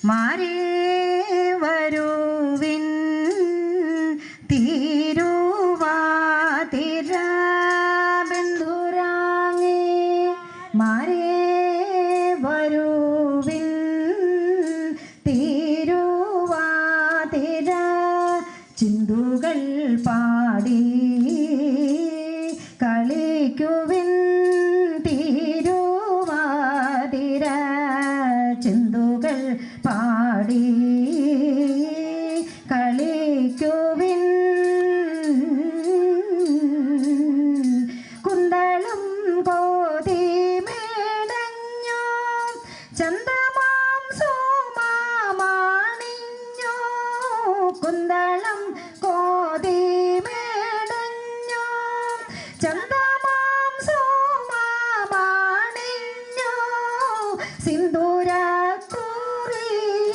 മാരേ വരുവിൻ തിരുവാതിര ബന്ധുരാങ്ങേ മാരേ വരുവിൻ തിരുവാതിര ചിന്തുകൾ പാടി കളിക്കുവിൻ തിരുവാതിര ചിന്തുകൾ പാടി കളിക്കുവിൻ കുന്തളം കോതി മേടഞ്ഞോ ചന്ദമാം സോമാണിഞ്ഞോ കുന്തളം കോതി മേടഞ്ഞോ ചന്ദമാം സോമാണിഞ്ഞോ സിന്ദൂര കുറിയാണിഞ്ഞോ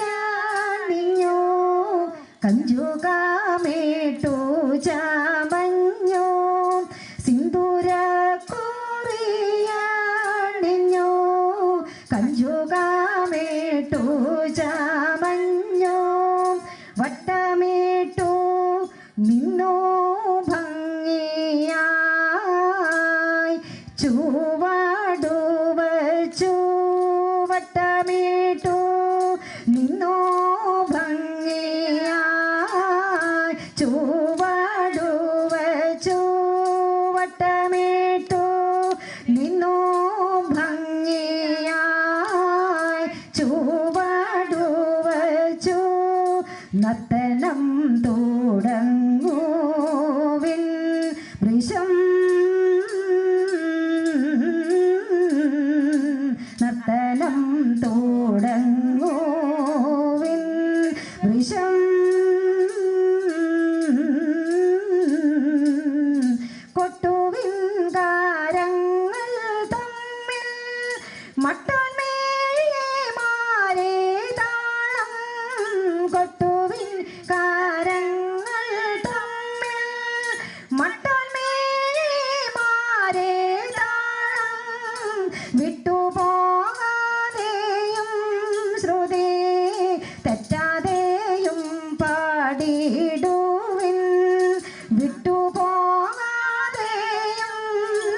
കഞ്ചുകാമേട്ടു ചാമഞ്ഞോ സിന്ദൂര കുറിയാണിഞ്ഞോ കഞ്ചുകാമേട്ടു ചാമഞ്ഞോ വട്ടമേട്ടു നിന്നോ ഭംഗിയായി ചുവടുവച്ചു വട്ടമേട്ടു നിന്നോ ഭംഗിയായി ചുവടുവച്ചു വട്ടമേട്ടു നിന്നോ ഭംഗിയായി ചുവടുവച്ചു നർത്തനം തുടങ്ങുവിൻ വൃഷം നർത്തനം തുടങ്ങുവിൻ വൃഷം കൊട്ടുവിൻ കാരങ്ങൾ തമ്മിൽ മട്ടോന്മേമാരേ താളം കൊട്ടുവിൻ കാരങ്ങൾ തമ്മിൽ മട്ടോന്മേമാരേ താളം വിട്ടുപോകാതെയും ശ്രുതി തെറ്റാതെയും പാടിടുവിൻ വിട്ടുപോകാതെയും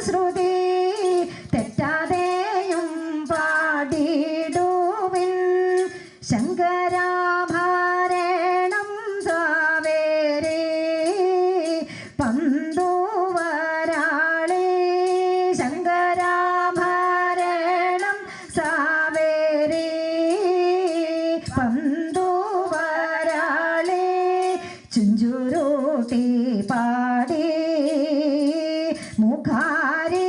ശ്രുതി തെറ്റാതെയും പാടിടുവിൻ ശങ്കരാഭരണം സാവേരേ പന്തുവരാളേ ശങ്കരാഭരണം സാവേരേ പന്തുവരാളേ ചുഞ്ചുരുട്ടി പാടി മുഖാരേ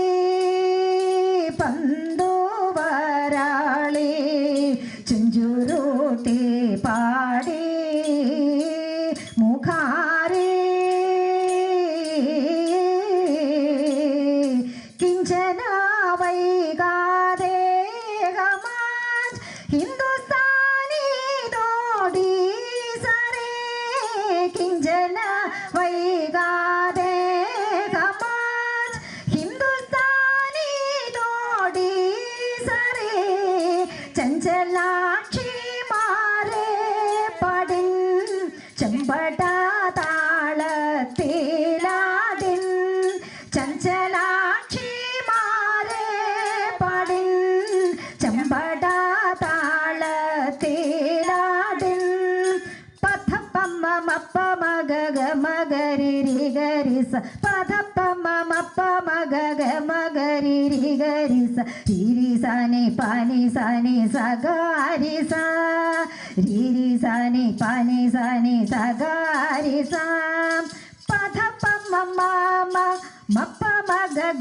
പന്തുവരാളേ ചുഞ്ചുരുട്ടി പാടി മുഖാരേ കിഞ്ചന വൈകാതെ ഗമാൻ ഹിന്ദുസ്ഥാനി തോടി സരേ കിഞ്ചന വൈകാതെ ഗമാൻ ഹിന്ദുസ്ഥാനി തോടി സരേ ചഞ്ചലാക്ഷി മാരേ പടിൻ ചെമ്പട താളത്തിലാടിൻ ചഞ്ചലാക്ഷി മാരേ പടിൻ ചെമ്പട താളത്തിലാടിൻ പഥപ്പമ്മ മപ്പ മഗഗ മഗരിരി ഗരിസ പഥപ്പമ്മ മപ്പ മഗഗ മഗരിരി ഗരിസ രിരി സനി പനി സനി സഗാരിസ രിരി സനി പനി സനി സഗാരിസ പഥപ്പമ്മ മപ്പ മഗഗ